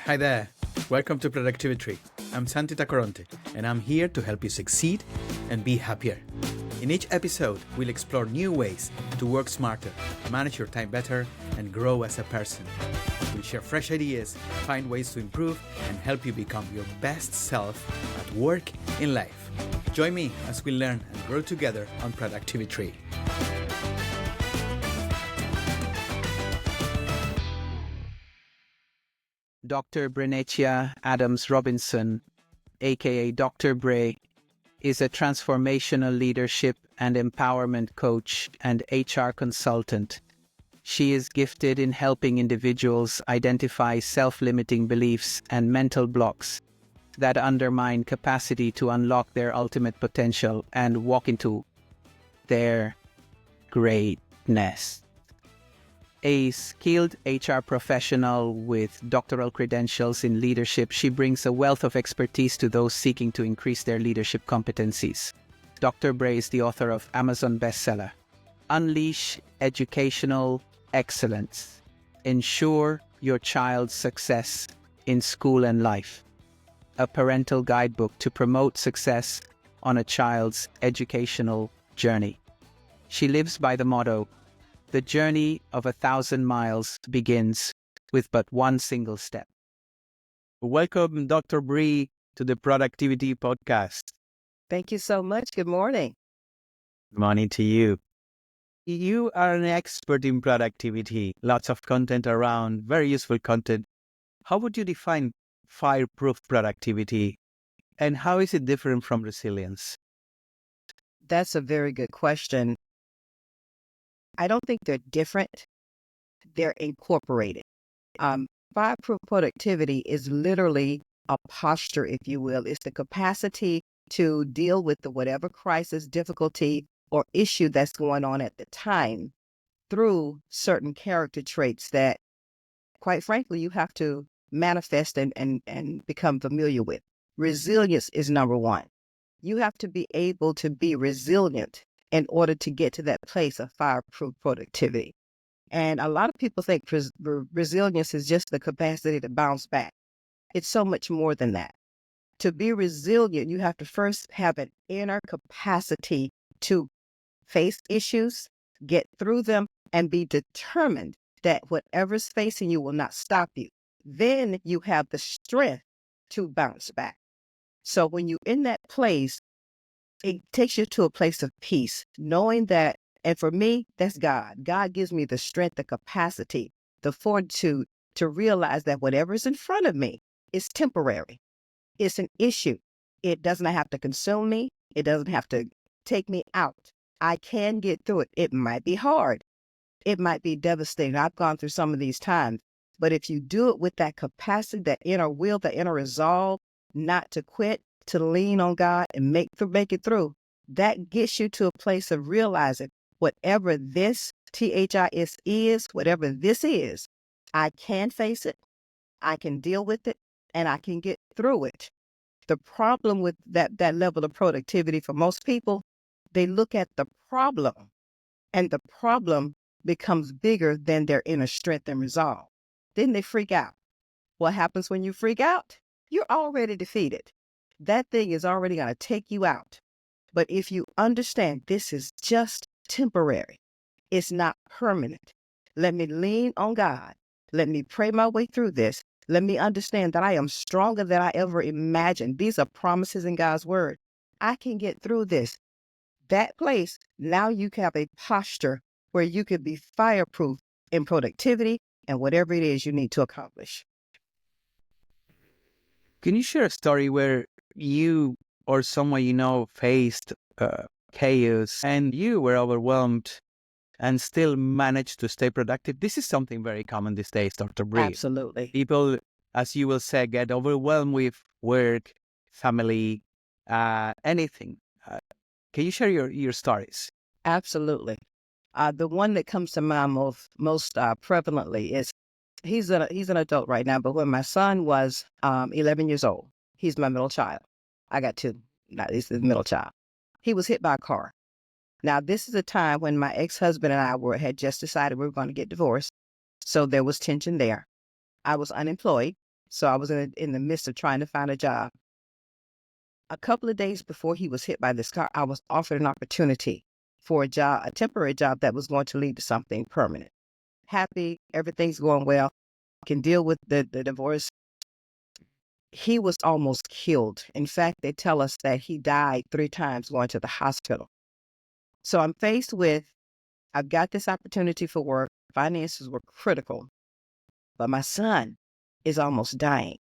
Hi there. Welcome to Productivi-Tree. I'm Santi Tacoronte, and I'm here to help you succeed and be happier. In each episode, we'll explore new ways to work smarter, manage your time better, and grow as a person. We'll share fresh ideas, find ways to improve, and help you become your best self at work, in life. Join me as we learn and grow together on Productivi-Tree. Dr. Brenetia Adams-Robinson, aka Dr. Bre, is a transformational leadership and empowerment coach and HR consultant. She is gifted in helping individuals identify self-limiting beliefs and mental blocks that undermine capacity to unlock their ultimate potential and walk into their greatness. A skilled HR professional with doctoral credentials in leadership, she brings a wealth of expertise to those seeking to increase their leadership competencies. Dr. Bray is the author of Amazon bestseller, Unleash Educational Excellence. Ensure your child's success in school and life. A parental guidebook to promote success on a child's educational journey. She lives by the motto, the journey of 1,000 miles begins with but one single step. Welcome, Dr. Bree, to the Productivity Podcast. Thank you so much. Good morning. Good morning to you. You are an expert in productivity, lots of content around, very useful content. How would you define fireproof productivity, and how is it different from resilience? That's a very good question. I don't think they're different. They're incorporated. Fireproof productivity is literally a posture, if you will. It's the capacity to deal with whatever crisis, difficulty, or issue that's going on at the time through certain character traits that, quite frankly, you have to manifest and become familiar with. Resilience is number one. You have to be able to be resilient in order to get to that place of fireproof productivity. And a lot of people think resilience is just the capacity to bounce back. It's so much more than that. To be resilient, you have to first have an inner capacity to face issues, get through them, and be determined that whatever's facing you will not stop you. Then you have the strength to bounce back. So when you're in that place, it takes you to a place of peace, knowing that, and for me, that's God. God gives me the strength, the capacity, the fortitude to realize that whatever's in front of me is temporary. It's an issue. It doesn't have to consume me. It doesn't have to take me out. I can get through it. It might be hard. It might be devastating. I've gone through some of these times. But if you do it with that capacity, that inner will, that inner resolve, not to quit, to lean on God and make it through, that gets you to a place of realizing whatever this THIS is, whatever this is, I can face it, I can deal with it, and I can get through it. The problem with that level of productivity for most people, they look at the problem, and the problem becomes bigger than their inner strength and resolve. Then they freak out. What happens when you freak out? You're already defeated. That thing is already going to take you out. But if you understand this is just temporary, it's not permanent. Let me lean on God. Let me pray my way through this. Let me understand that I am stronger than I ever imagined. These are promises in God's word. I can get through this. That place, now you have a posture where you can be fireproof in productivity and whatever it is you need to accomplish. Can you share a story where you or someone you know faced chaos and you were overwhelmed and still managed to stay productive? This is something very common these days, Dr. Bree. Absolutely. People, as you will say, get overwhelmed with work, family, anything. Can you share your stories? Absolutely. The one that comes to mind most prevalently is he's an adult right now, but when my son was 11 years old, he's my middle child. I got two. He's the middle child. He was hit by a car. Now, this is a time when my ex-husband and I had just decided we were going to get divorced. So there was tension there. I was unemployed. So I was in the midst of trying to find a job. A couple of days before he was hit by this car, I was offered an opportunity for a job, a temporary job that was going to lead to something permanent. Happy, everything's going well, can deal with the divorce. He was almost killed. In fact, they tell us that he died 3 times going to the hospital. So I'm faced with, I've got this opportunity for work. Finances were critical, but my son is almost dying.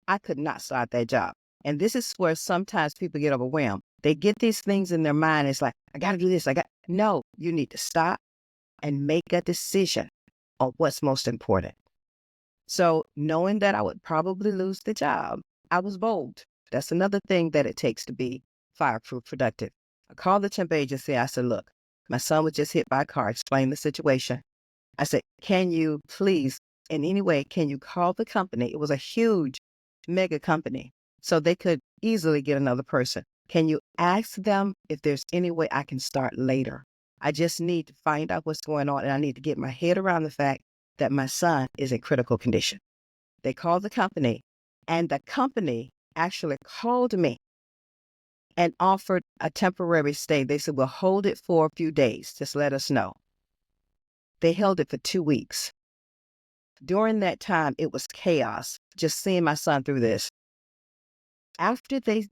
I could not start that job. And this is where sometimes people get overwhelmed. They get these things in their mind. It's like, I got to do this. No, you need to stop and make a decision on what's most important. So knowing that I would probably lose the job, I was bold. That's another thing that it takes to be fireproof productive. I called the temp agency. I said, look, my son was just hit by a car. Explain the situation. I said, can you please, in any way, can you call the company? It was a huge mega company, so they could easily get another person. Can you ask them if there's any way I can start later? I just need to find out what's going on, and I need to get my head around the fact that my son is in critical condition. They called the company, and the company actually called me and offered a temporary stay. They said, we'll hold it for a few days. Just let us know. They held it for 2 weeks. During that time, it was chaos, just seeing my son through this. After they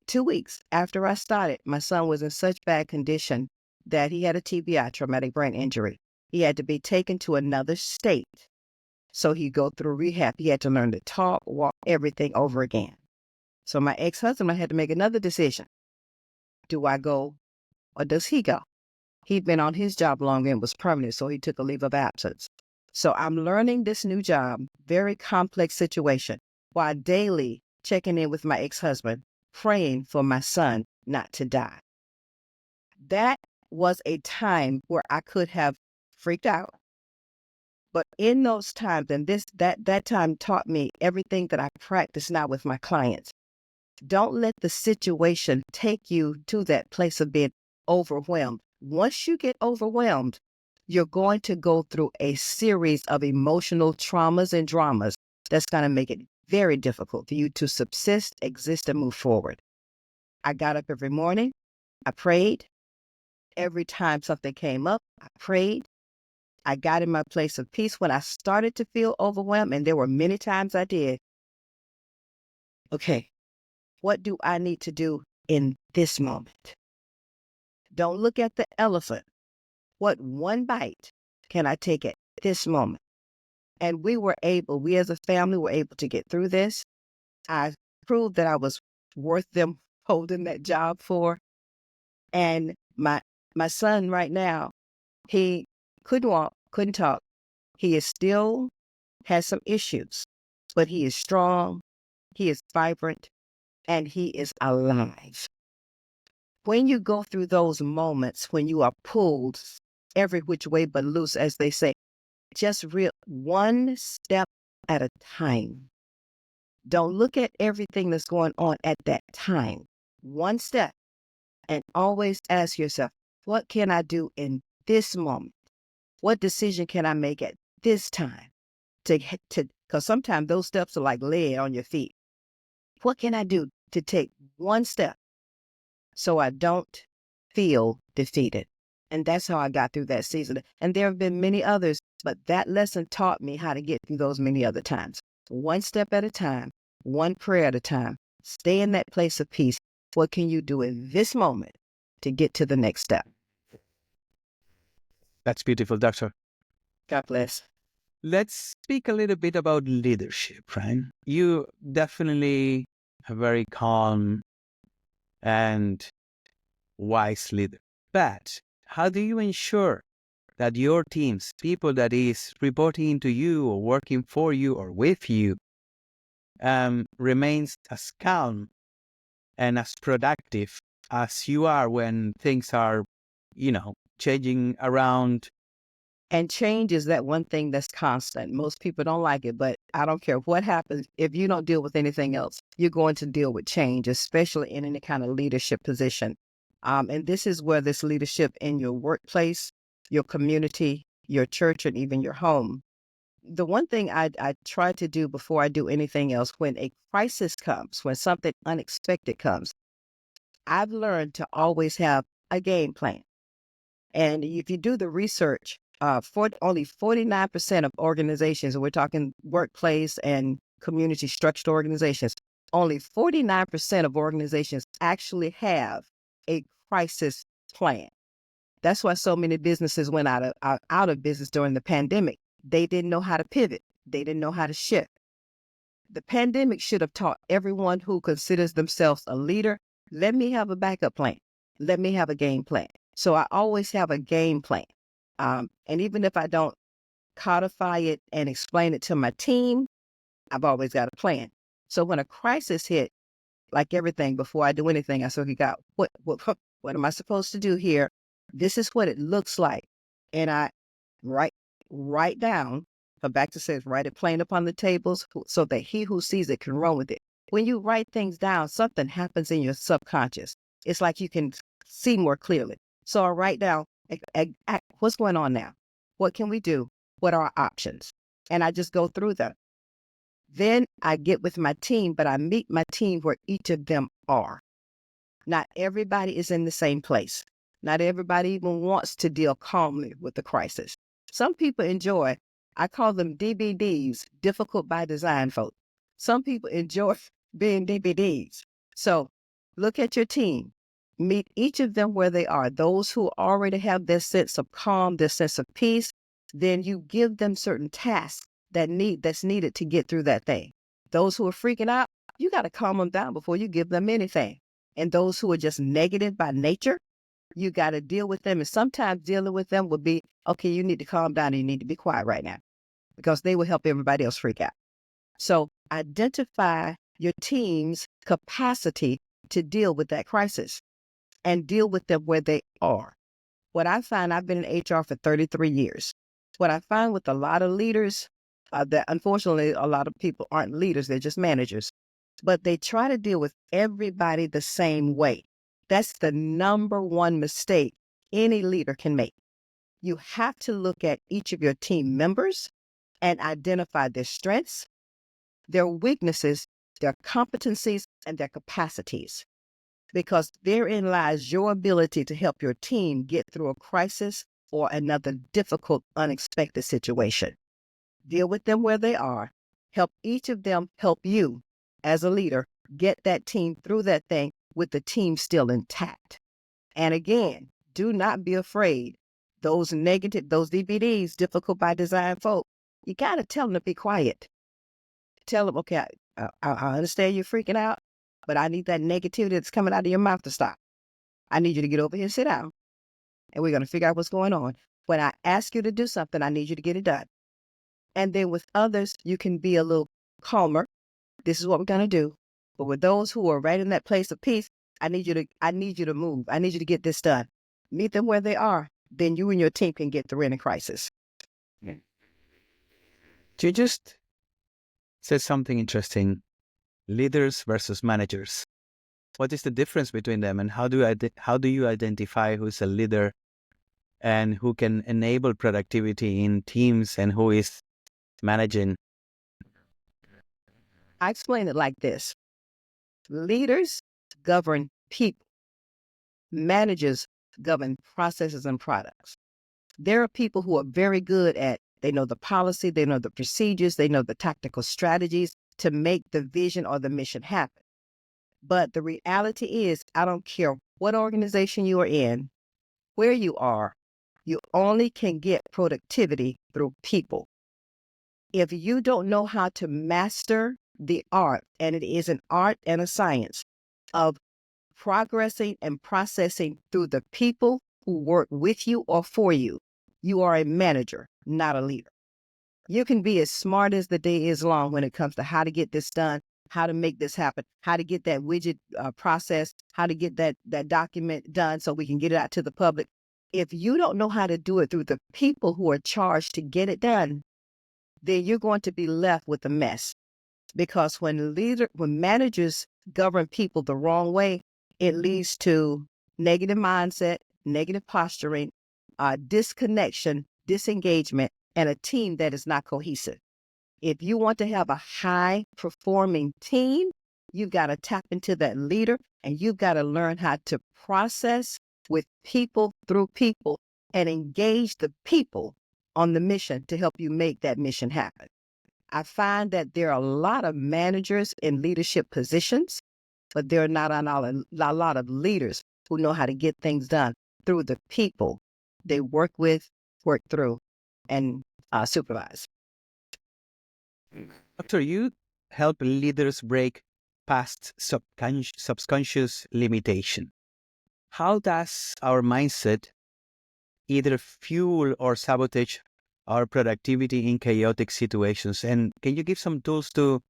2 weeks after I started, my son was in such bad condition that he had a TBI, traumatic brain injury. He had to be taken to another state. So he'd go through rehab. He had to learn to talk, walk, everything over again. So my ex-husband, I had to make another decision. Do I go or does he go? He'd been on his job longer and was permanent, so he took a leave of absence. So I'm learning this new job, very complex situation, while daily checking in with my ex-husband, praying for my son not to die. That was a time where I could have freaked out. But in those times, and that time taught me everything that I practice now with my clients. Don't let the situation take you to that place of being overwhelmed. Once you get overwhelmed, you're going to go through a series of emotional traumas and dramas that's going to make it very difficult for you to subsist, exist, and move forward. I got up every morning. I prayed. Every time something came up, I prayed. I got in my place of peace when I started to feel overwhelmed, and there were many times I did. Okay, what do I need to do in this moment? Don't look at the elephant. What one bite can I take at this moment? And we as a family were able to get through this. I proved that I was worth them holding that job for. And my son right now, he couldn't walk, couldn't talk. He is still has some issues, but he is strong, he is vibrant, and he is alive. When you go through those moments when you are pulled every which way but loose, as they say, just one step at a time. Don't look at everything that's going on at that time. One step, and always ask yourself, what can I do in this moment? What decision can I make at this time? Because sometimes those steps are like lead on your feet. What can I do to take one step so I don't feel defeated? And that's how I got through that season. And there have been many others, but that lesson taught me how to get through those many other times. One step at a time, one prayer at a time. Stay in that place of peace. What can you do in this moment to get to the next step? That's beautiful, Doctor. God bless. Let's speak a little bit about leadership, right? You definitely a very calm and wise leader. But how do you ensure that your teams, people that is reporting to you or working for you or with you, remains as calm and as productive as you are when things are, changing around? And change is that one thing that's constant. Most people don't like it, but I don't care what happens. If you don't deal with anything else, you're going to deal with change, especially in any kind of leadership position. And this is where this leadership in your workplace, your community, your church, and even your home the one thing I try to do before I do anything else, when a crisis comes, when something unexpected comes, I've learned to always have a game plan. And if you do the research, only 49% of organizations, and we're talking workplace and community structured organizations, only 49% of organizations actually have a crisis plan. That's why so many businesses went out of business during the pandemic. They didn't know how to pivot. They didn't know how to shift. The pandemic should have taught everyone who considers themselves a leader, let me have a backup plan. Let me have a game plan. So I always have a game plan. And even if I don't codify it and explain it to my team, I've always got a plan. So when a crisis hit, like everything, before I do anything, I said, okay, God, what am I supposed to do here? This is what it looks like. And I write down, Habakkuk says, write it plain upon the tables so that he who sees it can run with it. When you write things down, something happens in your subconscious. It's like you can see more clearly. So I write down, what's going on now? What can we do? What are our options? And I just go through them. Then I get with my team, but I meet my team where each of them are. Not everybody is in the same place. Not everybody even wants to deal calmly with the crisis. Some people enjoy, I call them DBDs, difficult by design folk. Some people enjoy being DBDs. So look at your team. Meet each of them where they are. Those who already have this sense of calm, this sense of peace, then you give them certain tasks that's needed to get through that thing. Those who are freaking out, you got to calm them down before you give them anything. And those who are just negative by nature, you got to deal with them. And sometimes dealing with them will be, okay, you need to calm down and you need to be quiet right now, because they will help everybody else freak out. So identify your team's capacity to deal with that crisis and deal with them where they are. What I find, I've been in HR for 33 years. What I find with a lot of leaders, that unfortunately a lot of people aren't leaders, they're just managers, but they try to deal with everybody the same way. That's the number one mistake any leader can make. You have to look at each of your team members and identify their strengths, their weaknesses, their competencies, and their capacities, because therein lies your ability to help your team get through a crisis or another difficult, unexpected situation. Deal with them where they are. Help each of them help you as a leader get that team through that thing with the team still intact. And again, do not be afraid. Those DVDs, difficult by design folk, you got to tell them to be quiet. Tell them, okay, I understand you're freaking out, but I need that negativity that's coming out of your mouth to stop. I need you to get over here and sit down, and we're going to figure out what's going on. When I ask you to do something, I need you to get it done. And then with others, you can be a little calmer. This is what we're going to do. But with those who are right in that place of peace, I need you to move. I need you to get this done. Meet them where they are. Then you and your team can get through any crisis. You just said something interesting. Leaders versus managers. What is the difference between them, and how do you identify who's a leader and who can enable productivity in teams and who is managing? I explain it like this. Leaders govern people. Managers govern processes and products. There are people who are very good they know the policy, they know the procedures, they know the tactical strategies to make the vision or the mission happen. But the reality is, I don't care what organization you are in, where you are, you only can get productivity through people. If you don't know how to master the art, and it is an art and a science of progressing and processing through the people who work with you or for you, you are a manager, not a leader. You can be as smart as the day is long when it comes to how to get this done, how to make this happen, how to get that widget processed, how to get that document done so we can get it out to the public. If you don't know how to do it through the people who are charged to get it done, then you're going to be left with a mess. Because when managers govern people the wrong way, it leads to negative mindset, negative posturing, disconnection, disengagement, and a team that is not cohesive. If you want to have a high performing team, you've got to tap into that leader, and you've got to learn how to process with people through people and engage the people on the mission to help you make that mission happen. I find that there are a lot of managers in leadership positions, but there are not a lot of leaders who know how to get things done through the people they work with, work through, and supervise. Doctor, you help leaders break past subconscious limitation. How does our mindset either fuel or sabotage our productivity in chaotic situations? And can you give some tools for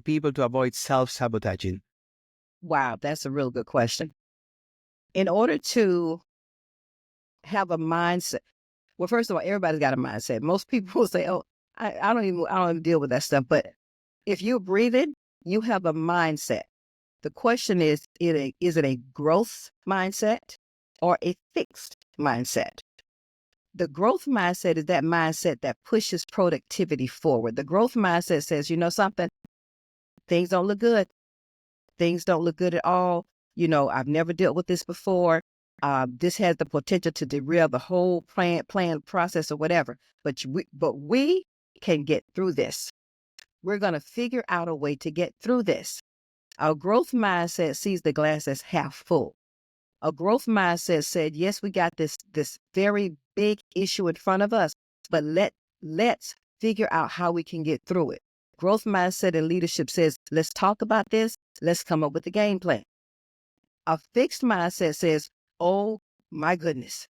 people to avoid self-sabotaging? Wow, that's a real good question. In order to have a mindset, well, first of all, everybody's got a mindset. Most people will say, "Oh, I don't even deal with that stuff." But if you're breathing, you have a mindset. The question is it a growth mindset or a fixed mindset? The growth mindset is that mindset that pushes productivity forward. The growth mindset says, you know something, things don't look good. Things don't look good at all. I've never dealt with this before. This has the potential to derail the whole plan process or whatever. But we can get through this. We're going to figure out a way to get through this. Our growth mindset sees the glass as half full. A growth mindset said, yes, we got this very big issue in front of us, but let's figure out how we can get through it. Growth mindset and leadership says, let's talk about this. Let's come up with a game plan. A fixed mindset says, oh my goodness,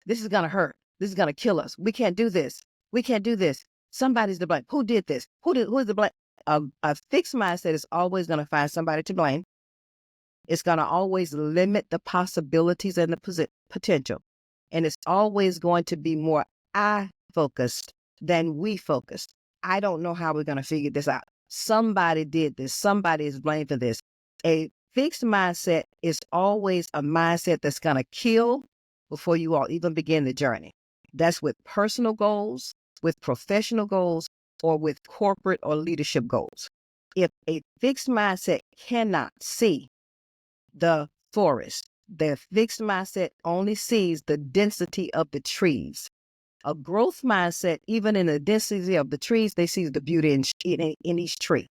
this is going to hurt. This is going to kill us. We can't do this. We can't do this. Somebody's to blame. Who did this? Who is the blame? A fixed mindset is always going to find somebody to blame. It's going to always limit the possibilities and the potential. And it's always going to be more I-focused than we-focused. I don't know how we're going to figure this out. Somebody did this. Somebody is blamed for this. A fixed mindset is always a mindset that's going to kill before you all even begin the journey. That's with personal goals, with professional goals, or with corporate or leadership goals. If a fixed mindset cannot see the forest, the fixed mindset only sees the density of the trees. A growth mindset, even in the density of the trees, they see the beauty in each tree.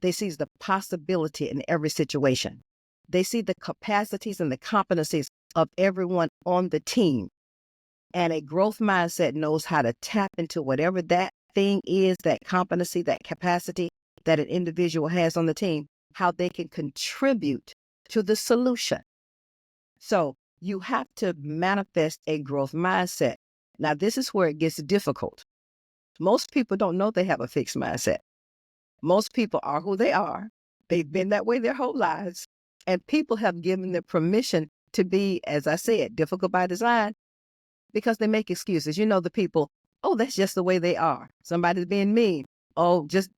They see the possibility in every situation. They see the capacities and the competencies of everyone on the team. And a growth mindset knows how to tap into whatever that thing is, that competency, that capacity that an individual has on the team, how they can contribute to the solution. So you have to manifest a growth mindset. Now, this is where it gets difficult. Most people don't know they have a fixed mindset. Most people are who they are. They've been that way their whole lives. And people have given them permission to be, as I said, difficult by design, because they make excuses. The people, oh, that's just the way they are. Somebody's being mean. Oh, just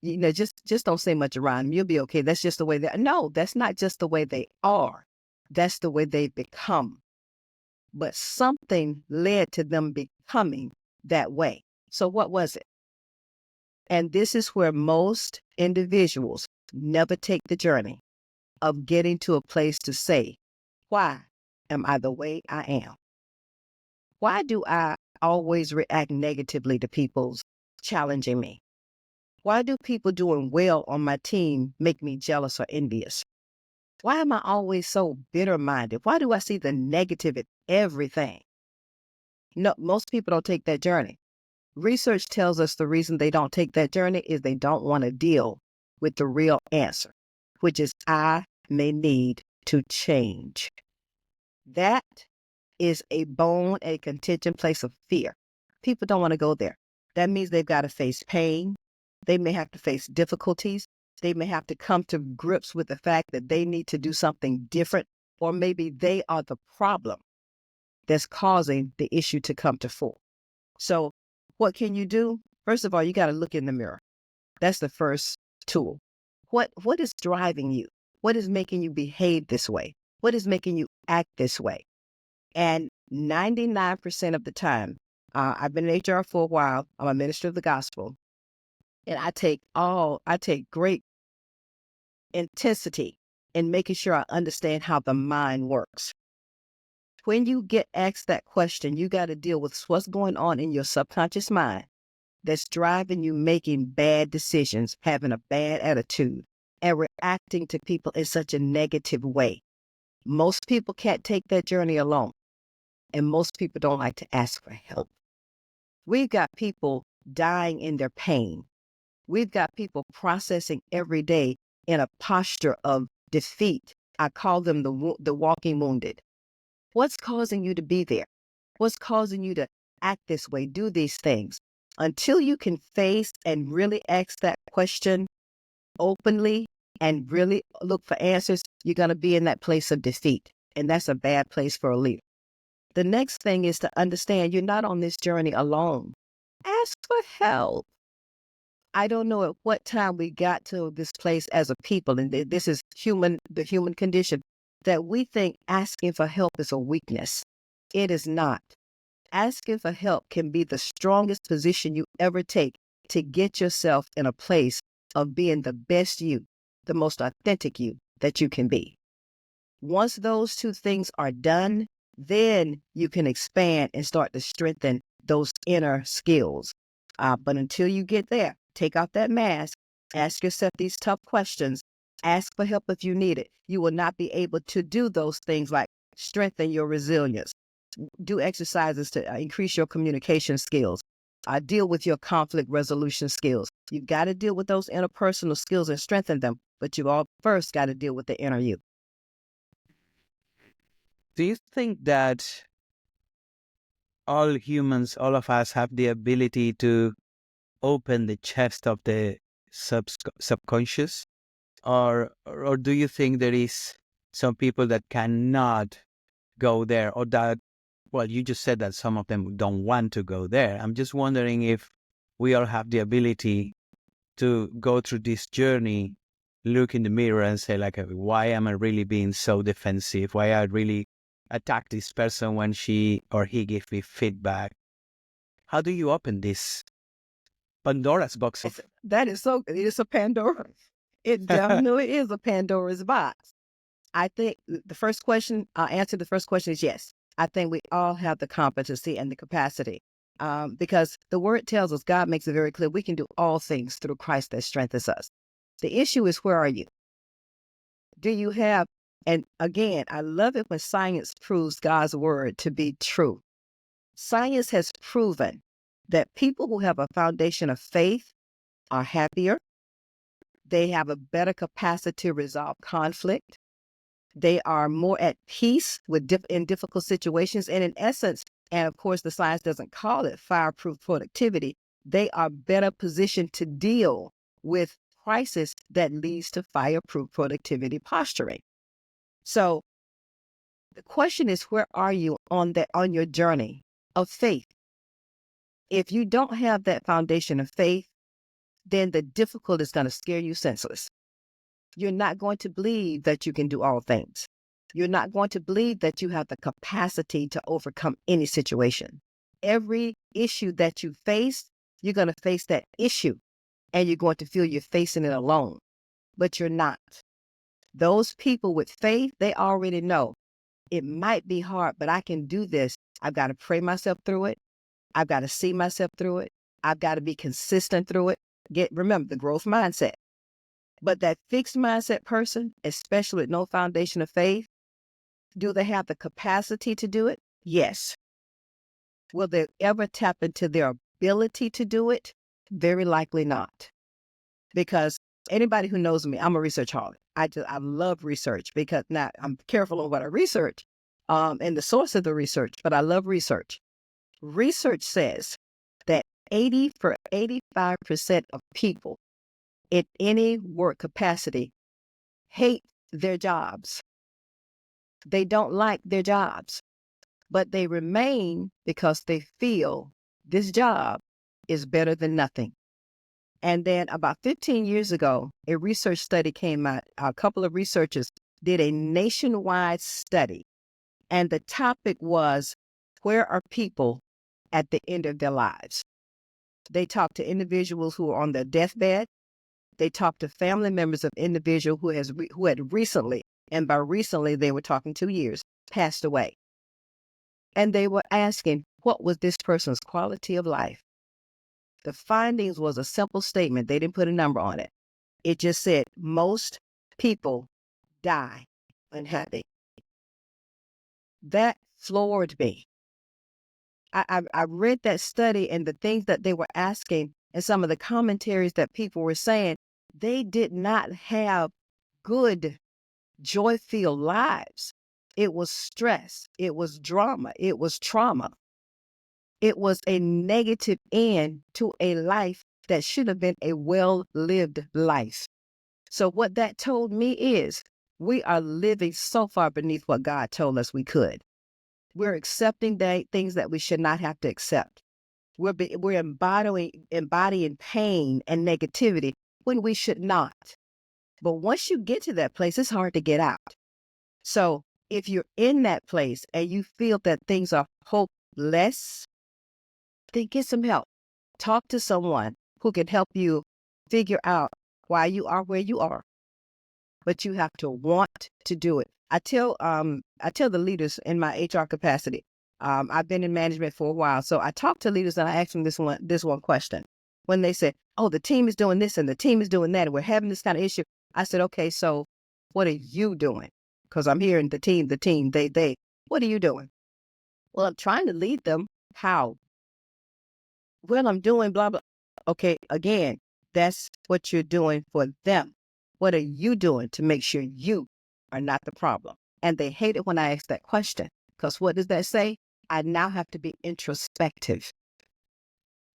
don't say much around them. You'll be okay. That's just the way they are. No, that's not just the way they are. That's the way they become. But something led to them becoming that way. So what was it? And this is where most individuals never take the journey of getting to a place to say, why am I the way I am? Why do I always react negatively to people challenging me? Why do people doing well on my team make me jealous or envious? Why am I always so bitter-minded? Why do I see the negative in everything? No, most people don't take that journey. Research tells us the reason they don't take that journey is they don't want to deal with the real answer, which is I may need to change. That is a contingent place of fear. People don't want to go there. That means they've got to face pain. They may have to face difficulties. They may have to come to grips with the fact that they need to do something different, or maybe they are the problem that's causing the issue to come to fore. So what can you do? First of all, you got to look in the mirror. That's the first tool. What is driving you? What is making you behave this way? What is making you act this way? And 99% of the time, I've been in HR for a while. I'm a minister of the gospel, and I take great intensity in making sure I understand how the mind works. When you get asked that question, you got to deal with what's going on in your subconscious mind that's driving you making bad decisions, having a bad attitude, and reacting to people in such a negative way. Most people can't take that journey alone, and most people don't like to ask for help. We've got people dying in their pain. We've got people processing every day in a posture of defeat. I call them the walking wounded. What's causing you to be there? What's causing you to act this way, do these things? Until you can face and really ask that question openly and really look for answers, you're going to be in that place of defeat. And that's a bad place for a leader. The next thing is to understand you're not on this journey alone. Ask for help. I don't know at what time we got to this place as a people, and this is the human condition, that we think asking for help is a weakness. It is not. Asking for help can be the strongest position you ever take to get yourself in a place of being the best you, the most authentic you that you can be. Once those two things are done, then you can expand and start to strengthen those inner skills. But until you get there, take off that mask, ask yourself these tough questions, ask for help if you need it. You will not be able to do those things like strengthen your resilience, do exercises to increase your communication skills, deal with your conflict resolution skills. You've got to deal with those interpersonal skills and strengthen them, but you all first got to deal with the inner you. Do you think that all humans, all of us, have the ability to open the chest of the subconscious? Or do you think there is some people that cannot go there, or that, well, you just said that some of them don't want to go there. I'm just wondering if we all have the ability to go through this journey, look in the mirror and say, like, why am I really being so defensive? Why I really attack this person when she or he gives me feedback? How do you open this Pandora's box? That is so, it's a Pandora. It definitely is a Pandora's box. I think the first question, answer to the first question is yes. I think we all have the competency and the capacity because the word tells us, God makes it very clear, we can do all things through Christ that strengthens us. The issue is, where are you? Do you have, and again, I love it when science proves God's word to be true. Science has proven that people who have a foundation of faith are happier. They have a better capacity to resolve conflict. They are more at peace in difficult situations. And in essence, and of course the science doesn't call it fireproof productivity, they are better positioned to deal with crisis that leads to fireproof productivity posturing. So the question is, where are you on your journey of faith? If you don't have that foundation of faith, then the difficult is going to scare you senseless. You're not going to believe that you can do all things. You're not going to believe that you have the capacity to overcome any situation. Every issue that you face, you're going to face that issue, and you're going to feel you're facing it alone, but you're not. Those people with faith, they already know it might be hard, but I can do this. I've got to pray myself through it. I've got to see myself through it. I've got to be consistent through it. Remember the growth mindset. But that fixed mindset person, especially with no foundation of faith, do they have the capacity to do it? Yes. Will they ever tap into their ability to do it? Very likely not. Because anybody who knows me, I'm a research holic. I love research, because now I'm careful on what I research and the source of the research, but I love research. Research says that 85% of people in any work capacity hate their jobs. They don't like their jobs, but they remain because they feel this job is better than nothing. And then about 15 years ago, a research study came out. A couple of researchers did a nationwide study, and the topic was, where are people at the end of their lives. They talk to individuals who are on their deathbed. They talk to family members of individuals who had recently, and by recently they were talking 2 years, passed away. And they were asking, what was this person's quality of life? The findings was a simple statement. They didn't put a number on it. It just said, most people die unhappy. That floored me. I read that study and the things that they were asking and some of the commentaries that people were saying, they did not have good, joy-filled lives. It was stress. It was drama. It was trauma. It was a negative end to a life that should have been a well-lived life. So what that told me is we are living so far beneath what God told us we could. We're accepting things that we should not have to accept. We're embodying pain and negativity when we should not. But once you get to that place, it's hard to get out. So if you're in that place and you feel that things are hopeless, then get some help. Talk to someone who can help you figure out why you are where you are. But you have to want to do it. I tell the leaders in my HR capacity. I've been in management for a while, so I talk to leaders and I ask them this one question. When they say, "Oh, the team is doing this and the team is doing that, and we're having this kind of issue," I said, "Okay, so what are you doing?" Because I'm hearing the team, they. What are you doing? Well, I'm trying to lead them. How? Well, I'm doing blah blah. Okay, again, that's what you're doing for them. What are you doing to make sure you are not the problem? And they hate it when I ask that question, because what does that say? I now have to be introspective.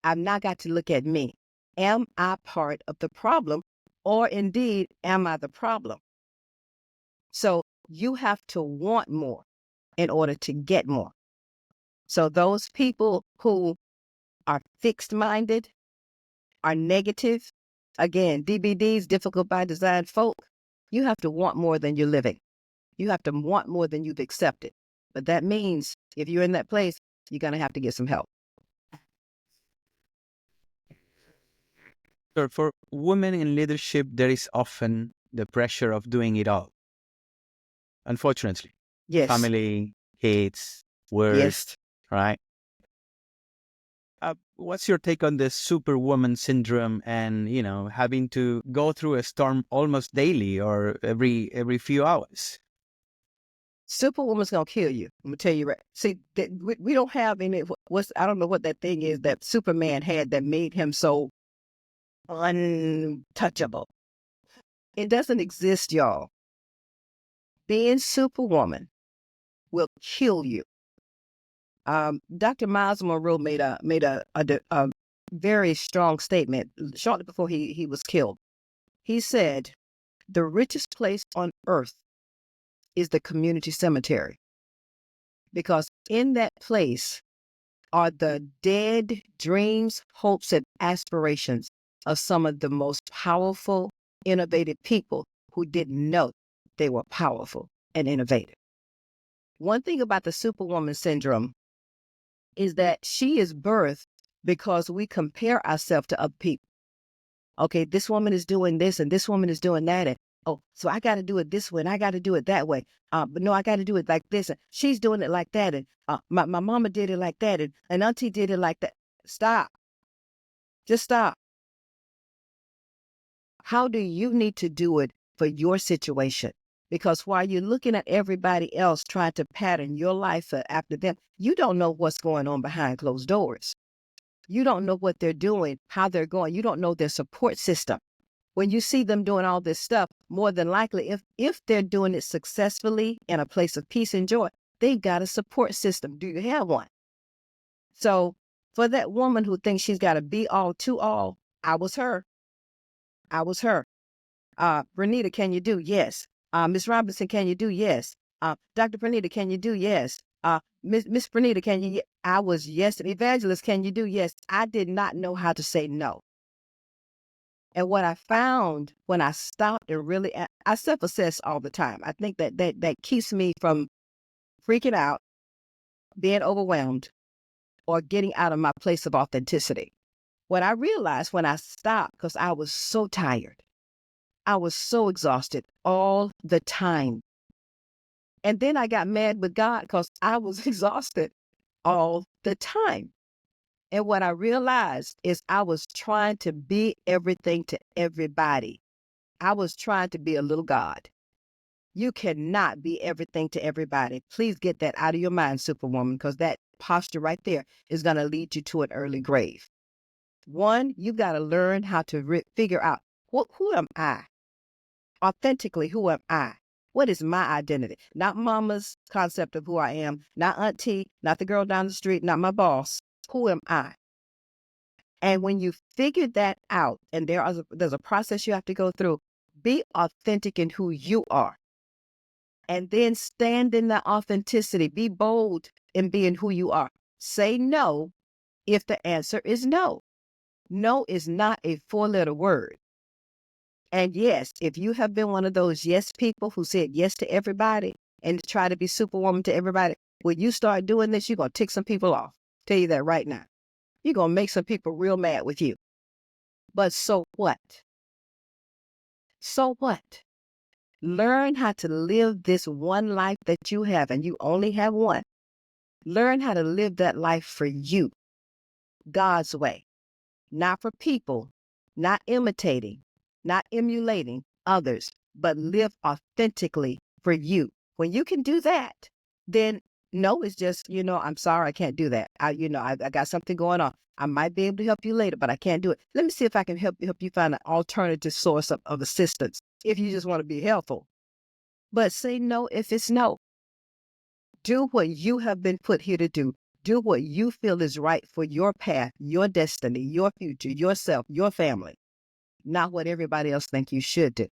I've now got to look at me. Am I part of the problem, or indeed, am I the problem? So you have to want more in order to get more. So those people who are fixed-minded, are negative, again, DBDs, difficult by design folk, you have to want more than you're living. You have to want more than you've accepted. But that means if you're in that place, you're going to have to get some help. So for women in leadership, there is often the pressure of doing it all. Unfortunately. Yes. Family, kids, work, Yes. right? What's your take on the Superwoman syndrome and, having to go through a storm almost daily or every few hours? Superwoman's going to kill you. I'm going to tell you right. See, we don't have any, I don't know what that thing is that Superman had that made him so untouchable. It doesn't exist, y'all. Being Superwoman will kill you. Dr. Miles Monroe made a very strong statement shortly before he was killed. He said, the richest place on earth is the community cemetery, because in that place are the dead dreams, hopes, and aspirations of some of the most powerful, innovative people who didn't know they were powerful and innovative. One thing about the Superwoman syndrome is that she is birthed because we compare ourselves to other people. Okay, this woman is doing this and this woman is doing that. And oh, so I got to do it this way and I got to do it that way. But no, I got to do it like this. And she's doing it like that. And my mama did it like that. And auntie did it like that. Stop. Just stop. How do you need to do it for your situation? Because while you're looking at everybody else trying to pattern your life after them, you don't know what's going on behind closed doors. You don't know what they're doing, how they're going. You don't know their support system. When you see them doing all this stuff, more than likely, if they're doing it successfully in a place of peace and joy, they've got a support system. Do you have one? So for that woman who thinks she's got to be all to all, I was her. Brenetia, can you do? Yes. Miss Robinson, can you do? Yes. Dr. Brenetia, can you do? Yes. Miss Brenetia, can you? I was yes. Evangelist, can you do? Yes. I did not know how to say no. And what I found when I stopped and really, I self-assess all the time. I think that keeps me from freaking out, being overwhelmed, or getting out of my place of authenticity. What I realized when I stopped, because I was so tired, I was so exhausted all the time. And then I got mad with God because I was exhausted all the time. And what I realized is I was trying to be everything to everybody. I was trying to be a little God. You cannot be everything to everybody. Please get that out of your mind, Superwoman, because that posture right there is going to lead you to an early grave. One, you got to learn how to figure out, who am I? Authentically, who am I? What is my identity? Not mama's concept of who I am, not auntie, not the girl down the street, not my boss. Who am I? And when you figure that out, and there's a process you have to go through, be authentic in who you are. And then stand in that authenticity. Be bold in being who you are. Say no if the answer is no. No is not a 4-letter word. And yes, if you have been one of those yes people who said yes to everybody and try to be Superwoman to everybody, when you start doing this, you're going to tick some people off. Tell you that right now. You're going to make some people real mad with you. But so what? So what? Learn how to live this one life that you have, and you only have one. Learn how to live that life for you, God's way, not for people, not imitating, not emulating others, but live authentically for you. When you can do that, then no, it's just, I'm sorry, I can't do that. I got something going on. I might be able to help you later, but I can't do it. Let me see if I can help you find an alternative source of assistance if you just want to be helpful. But say no if it's no. Do what you have been put here to do. Do what you feel is right for your path, your destiny, your future, yourself, your family, not what everybody else think you should do.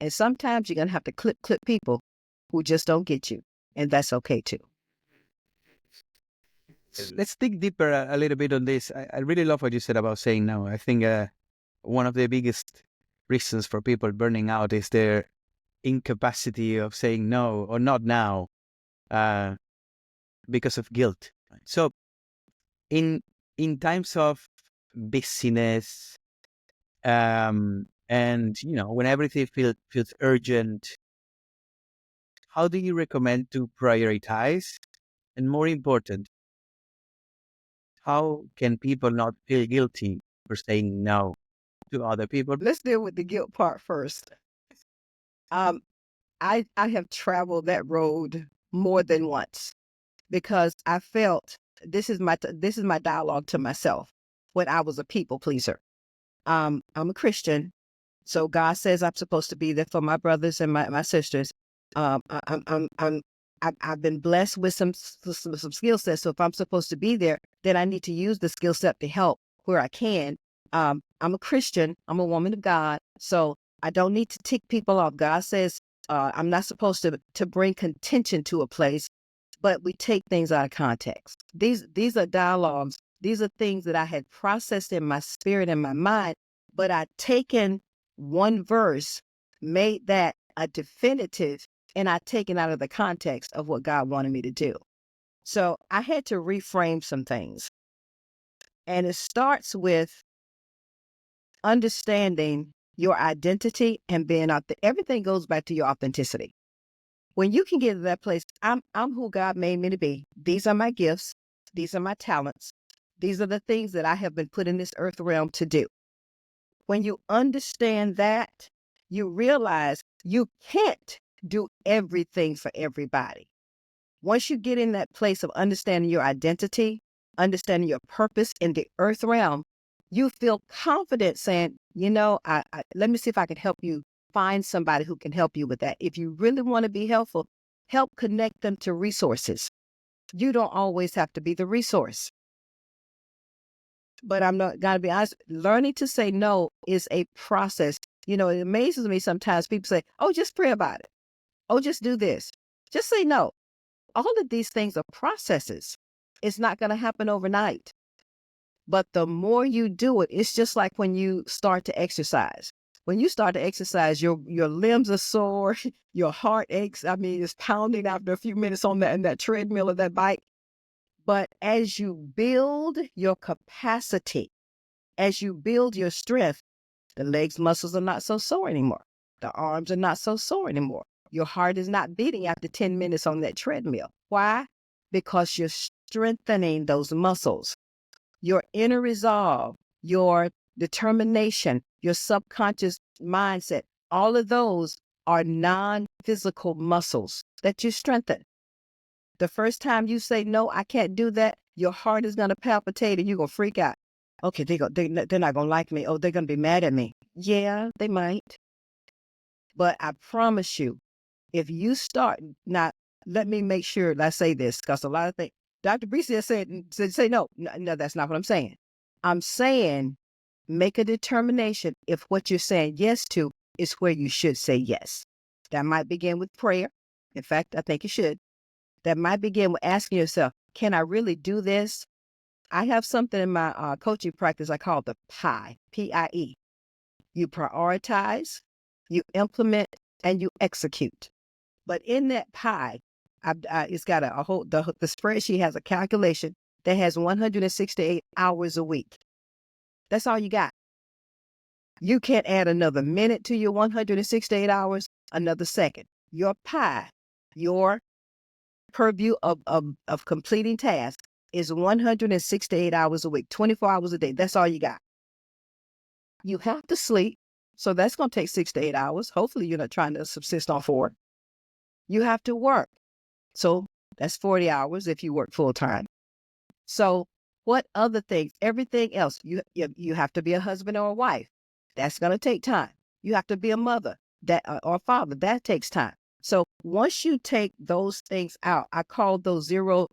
And sometimes you're going to have to clip people who just don't get you. And that's okay too. Let's dig deeper a little bit on this. I really love what you said about saying no. I think one of the biggest reasons for people burning out is their incapacity of saying no or not now because of guilt. So in times of busyness and when everything feels urgent, how do you recommend to prioritize? And more important, how can people not feel guilty for saying no to other people? Let's deal with the guilt part first. I have traveled that road more than once because I felt this is my dialogue to myself when I was a people pleaser. I'm a Christian, so God says I'm supposed to be there for my brothers and my sisters. I've been blessed with some skill sets. So if I'm supposed to be there, then I need to use the skill set to help where I can. I'm a Christian. I'm a woman of God. So I don't need to tick people off. God says I'm not supposed to bring contention to a place, but we take things out of context. These are dialogues. These are things that I had processed in my spirit and my mind, but I'd taken one verse, made that a definitive, and I'd taken out of the context of what God wanted me to do. So I had to reframe some things. And it starts with understanding your identity and being out there. Everything goes back to your authenticity. When you can get to that place, I'm who God made me to be. These are my gifts. These are my talents. These are the things that I have been put in this earth realm to do. When you understand that, you realize you can't do everything for everybody. Once you get in that place of understanding your identity, understanding your purpose in the earth realm, you feel confident saying, let me see if I can help you find somebody who can help you with that. If you really want to be helpful, help connect them to resources. You don't always have to be the resource. But I'm not going to be honest, learning to say no is a process. It amazes me sometimes people say, oh, just pray about it. Oh, just do this. Just say no. All of these things are processes. It's not going to happen overnight. But the more you do it, it's just like when you start to exercise. When you start to exercise, your limbs are sore, your heart aches. I mean, it's pounding after a few minutes on that treadmill or that bike. But as you build your capacity, as you build your strength, the legs muscles are not so sore anymore. The arms are not so sore anymore. Your heart is not beating after 10 minutes on that treadmill. Why? Because you're strengthening those muscles. Your inner resolve, your determination, your subconscious mindset, all of those are non-physical muscles that you strengthen. The first time you say, no, I can't do that, your heart is going to palpitate and you're going to freak out. Okay, they're not going to like me. Oh, they're going to be mad at me. Yeah, they might. But I promise you, if you start, now, let me make sure I say this, because a lot of things, Dr. Brenetia said, say no. No, that's not what I'm saying. I'm saying make a determination if what you're saying yes to is where you should say yes. That might begin with prayer. In fact, I think you should. That might begin with asking yourself, can I really do this? I have something in my coaching practice I call the PIE, P-I-E. You prioritize, you implement, and you execute. But in that pie, it's got a whole, the spreadsheet has a calculation that has 168 hours a week. That's all you got. You can't add another minute to your 168 hours, another second. Your pie, your purview of completing tasks is 168 hours a week, 24 hours a day. That's all you got. You have to sleep. So that's going to take 6 to 8 hours. Hopefully you're not trying to subsist on 4. You have to work. So that's 40 hours if you work full time. So what other things? Everything else, you have to be a husband or a wife. That's going to take time. You have to be a mother or father. That takes time. So once you take those things out, I call those zero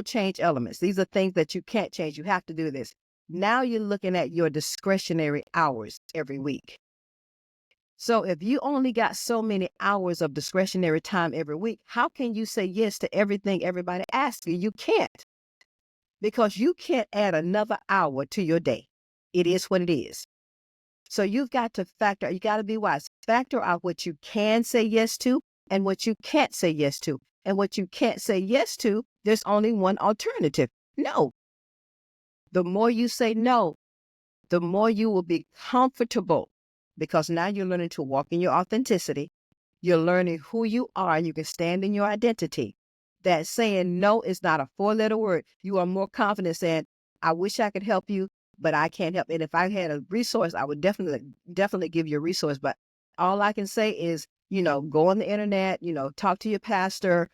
change elements. These are things that you can't change. You have to do this. Now you're looking at your discretionary hours every week. So if you only got so many hours of discretionary time every week, how can you say yes to everything everybody asks you? You can't, because you can't add another hour to your day. It is what it is. So you've got to you got to be wise. Factor out what you can say yes to and what you can't say yes to. And what you can't say yes to, there's only one alternative. No. The more you say no, the more you will be comfortable, because now you're learning to walk in your authenticity. You're learning who you are, and you can stand in your identity. That saying no is not a 4-letter word. You are more confident saying, I wish I could help you, but I can't help. And if I had a resource, I would definitely give you a resource. But all I can say is, go on the internet, talk to your pastor,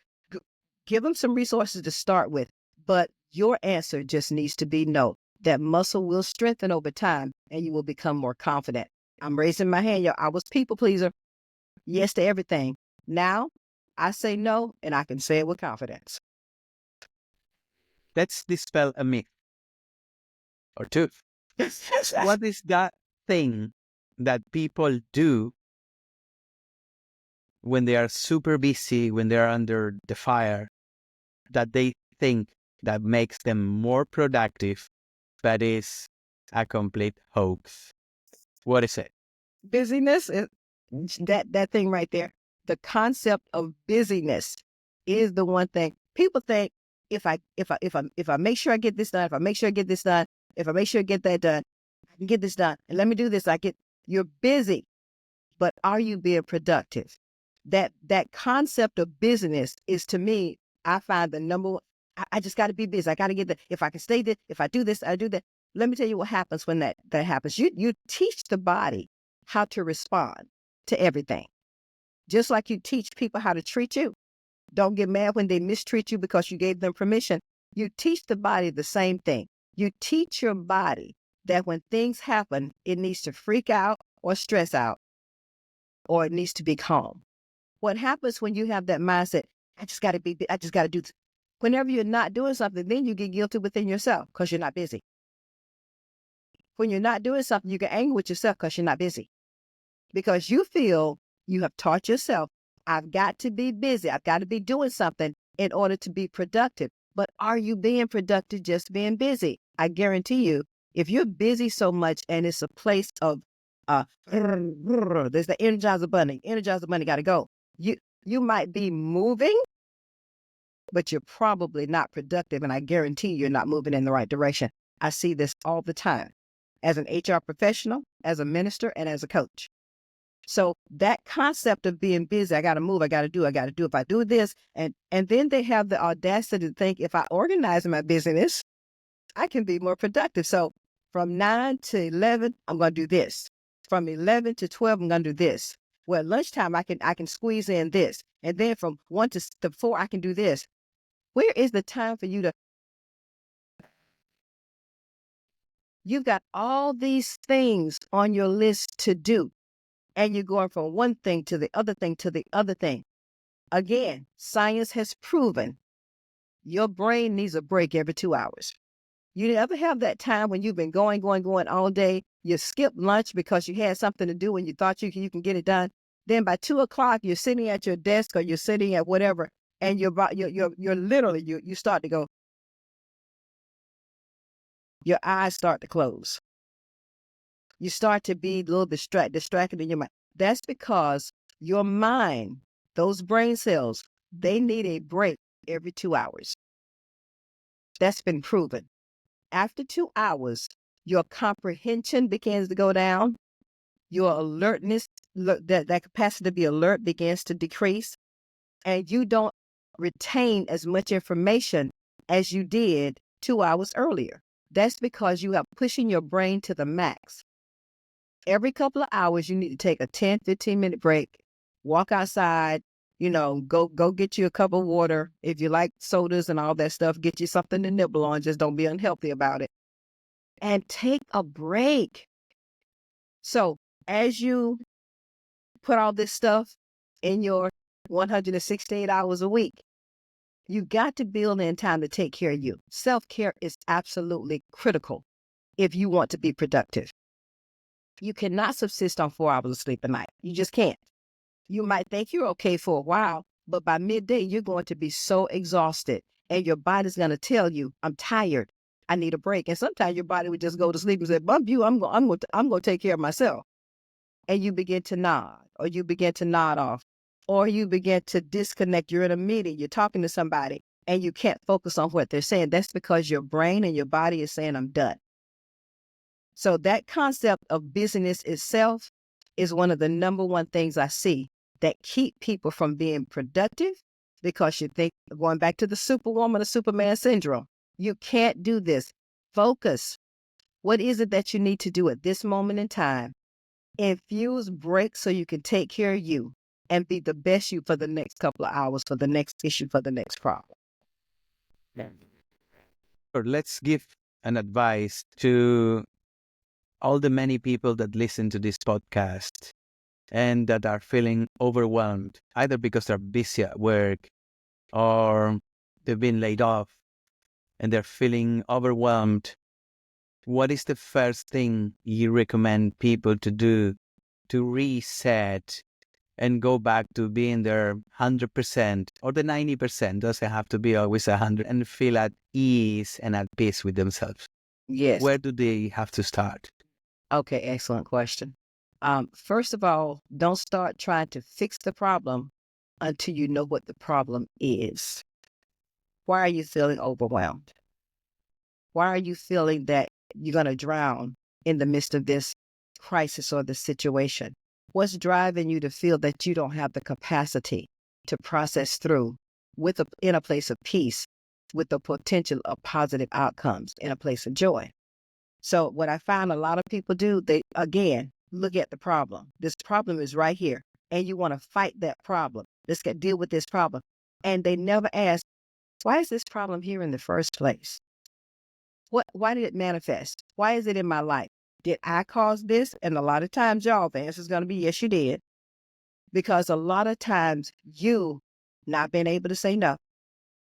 give them some resources to start with. But your answer just needs to be no. That muscle will strengthen over time and you will become more confident. I'm raising my hand, y'all. I was people pleaser. Yes to everything. Now I say no, and I can say it with confidence. Let's dispel a myth or two. What is that thing that people do when they are super busy, when they're under the fire, that they think that makes them more productive, but is a complete hoax? What is it? Busyness is that thing right there. The concept of busyness is the one thing people think. If I make sure I get this done, if I make sure I get this done, if I make sure I get that done, I can get this done. And let me do this. You're busy, but are you being productive? That concept of busyness is, to me, I find the number one. I just got to be busy. I got to get that. If I can stay this, if I do this, I do that. Let me tell you what happens when that happens. You teach the body how to respond to everything. Just like you teach people how to treat you. Don't get mad when they mistreat you because you gave them permission. You teach the body the same thing. You teach your body that when things happen, it needs to freak out or stress out, or it needs to be calm. What happens when you have that mindset, I just got to do. Whenever you're not doing something, then you get guilty within yourself because you're not busy. When you're not doing something, you get angry with yourself because you're not busy. Because you feel you have taught yourself, I've got to be busy. I've got to be doing something in order to be productive. But are you being productive just being busy? I guarantee you, if you're busy so much and it's a place of, there's the Energizer Bunny got to go. You might be moving, but you're probably not productive. And I guarantee you're not moving in the right direction. I see this all the time as an HR professional, as a minister, and as a coach. So that concept of being busy, I got to move, I got to do, if I do this, and then they have the audacity to think if I organize my business, I can be more productive. So from 9 to 11, I'm going to do this. From 11 to 12, I'm going to do this. Well, at lunchtime, I can squeeze in this. And then from 1 to 4, I can do this. Where is the time for you to? You've got all these things on your list to do. And you're going from one thing to the other thing to the other thing. Again, science has proven your brain needs a break every 2 hours. You ever have that time when you've been going all day? You skip lunch because you had something to do and you thought you can get it done. Then by 2 o'clock, you're sitting at your desk or you're sitting at whatever, and you're literally, you start to go, your eyes start to close. You start to be a little distracted in your mind. That's because your mind, those brain cells, they need a break every 2 hours. That's been proven. After 2 hours, your comprehension begins to go down. Your alertness, that capacity to be alert begins to decrease. And you don't retain as much information as you did 2 hours earlier. That's because you are pushing your brain to the max. Every couple of hours, you need to take a 10, 15-minute break, walk outside, go get you a cup of water. If you like sodas and all that stuff, get you something to nibble on. Just don't be unhealthy about it. And take a break. So as you put all this stuff in your 168 hours a week, you got to build in time to take care of you. Self-care is absolutely critical if you want to be productive. You cannot subsist on 4 hours of sleep a night. You just can't. You might think you're okay for a while, but by midday, you're going to be so exhausted and your body's going to tell you, I'm tired. I need a break. And sometimes your body would just go to sleep and say, bump you, I'm going to take care of myself. And you begin to nod, or you begin to nod off, or you begin to disconnect. You're in a meeting, you're talking to somebody, and you can't focus on what they're saying. That's because your brain and your body is saying, I'm done. So that concept of busyness itself is one of the number one things I see that keep people from being productive, because you think, going back to the Superwoman or Superman syndrome, you can't do this. Focus. What is it that you need to do at this moment in time? Infuse breaks so you can take care of you and be the best you for the next couple of hours, for the next issue, for the next problem. Let's give an advice to all the many people that listen to this podcast and that are feeling overwhelmed, either because they're busy at work or they've been laid off and they're feeling overwhelmed. What is the first thing you recommend people to do to reset and go back to being their 100% or the 90%? Doesn't have to be always 100, and feel at ease and at peace with themselves? Yes. Where do they have to start? Okay, excellent question. First of all, don't start trying to fix the problem until you know what the problem is. Why are you feeling overwhelmed? Why are you feeling that you're going to drown in the midst of this crisis or this situation? What's driving you to feel that you don't have the capacity to process through in a place of peace, with the potential of positive outcomes, in a place of joy? So what I find a lot of people do, they, again, look at the problem. This problem is right here, and you want to fight that problem. Let's deal with this problem. And they never ask, why is this problem here in the first place? Why did it manifest? Why is it in my life? Did I cause this? And a lot of times, y'all, the answer is going to be yes, you did. Because a lot of times you not being able to say no,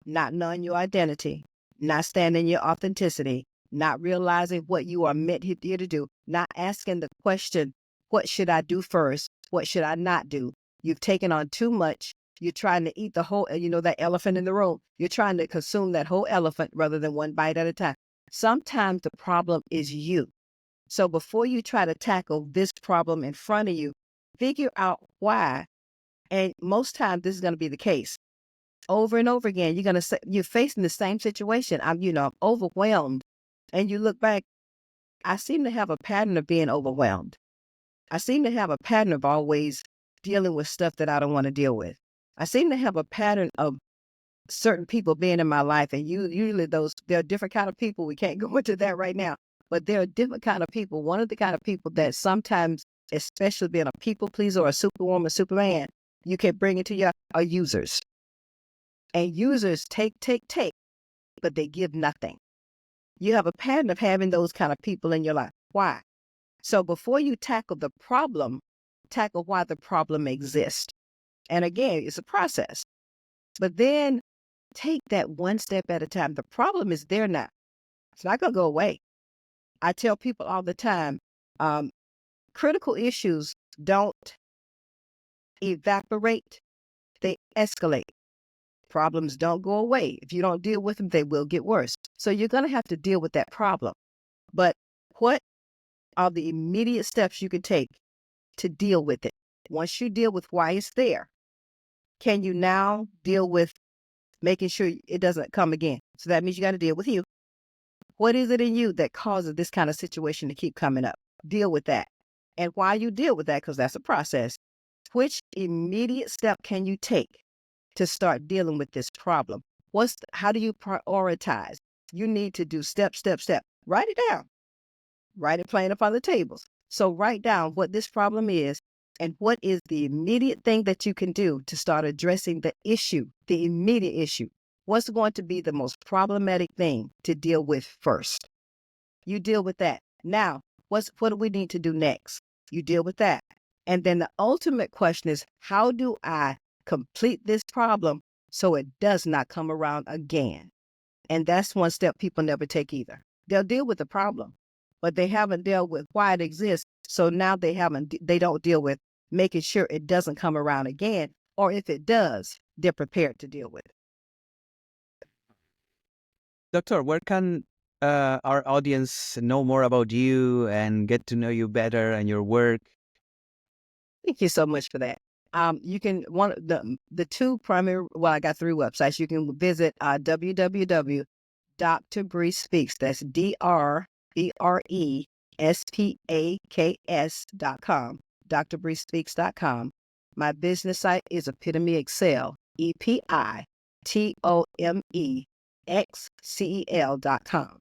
not knowing your identity, not standing your authenticity, not realizing what you are meant here to do, not asking the question, what should I do first? What should I not do? You've taken on too much. You're trying to eat the whole, that elephant in the room. You're trying to consume that whole elephant rather than one bite at a time. Sometimes the problem is you. So before you try to tackle this problem in front of you, figure out why. And most times this is going to be the case. over and over again. You're going to say, you're facing the same situation. I'm overwhelmed. And you look back, I seem to have a pattern of being overwhelmed. I seem to have a pattern of always dealing with stuff that I don't want to deal with. I seem to have a pattern of certain people being in my life. And usually there are different kind of people. We can't go into that right now, but there are different kind of people. One of the kind of people that sometimes, especially being a people pleaser or a superwoman, superman, you can bring into your are users. And users take, but they give nothing. You have a pattern of having those kind of people in your life. Why? So before you tackle the problem, tackle why the problem exists. And again, it's a process. But then take that one step at a time. The problem is there now. It's not going to go away. I tell people all the time, critical issues don't evaporate, they escalate. Problems don't go away. If you don't deal with them, they will get worse. So you're going to have to deal with that problem. But what are the immediate steps you can take to deal with it? Once you deal with why it's there, can you now deal with making sure it doesn't come again? So that means you got to deal with you. What is it in you that causes this kind of situation to keep coming up? Deal with that. And while you deal with that, because that's a process, which immediate step can you take to start dealing with this problem? How do you prioritize? You need to do step. Write it down. Write it plain up on the tables. So write down what this problem is and what is the immediate thing that you can do to start addressing the issue, the immediate issue. What's going to be the most problematic thing to deal with first? You deal with that. Now, what do we need to do next? You deal with that. And then the ultimate question is, how do I complete this problem so it does not come around again? And that's one step people never take either. They'll deal with the problem, but they haven't dealt with why it exists. So now they don't deal with making sure it doesn't come around again, or if it does, they're prepared to deal with it. Doctor, where can our audience know more about you and get to know you better and your work? Thank you so much for that. You can the two primary. Well, I got 3 websites. You can visit www.Productivi-Tree Speaks. That's DRBRESPAKS.com. DrBreespeaks.com. My business site is Epitome Excel. EPITOMEXCEL.com.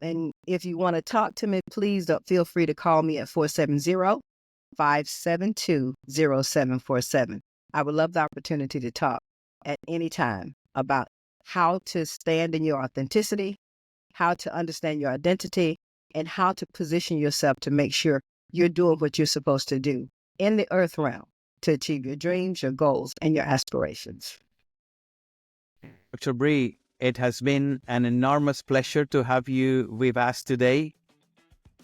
And if you want to talk to me, please feel free to call me at 470-572-0747. I would love the opportunity to talk at any time about how to stand in your authenticity, how to understand your identity, and how to position yourself to make sure you're doing what you're supposed to do in the earth realm to achieve your dreams, your goals, and your aspirations. Dr. Bree, it has been an enormous pleasure to have you with us today.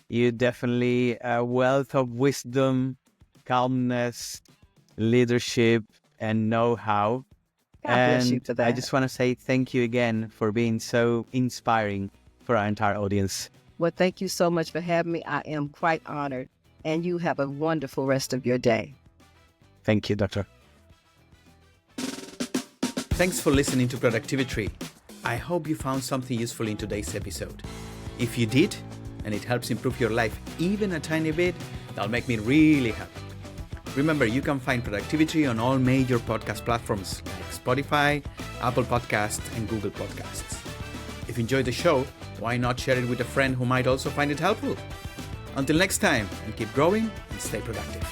You're definitely a wealth of wisdom, calmness, leadership, and know-how. God bless you for that. I just want to say thank you again for being so inspiring for our entire audience. Well, thank you so much for having me. I am quite honored, and you have a wonderful rest of your day. Thank you, Doctor. Thanks for listening to Productivi-Tree. I hope you found something useful in today's episode. If you did, and it helps improve your life even a tiny bit, that'll make me really happy. Remember, you can find Productivi-Tree on all major podcast platforms like Spotify, Apple Podcasts, and Google Podcasts. If you enjoyed the show, why not share it with a friend who might also find it helpful? Until next time, and keep growing and stay productive.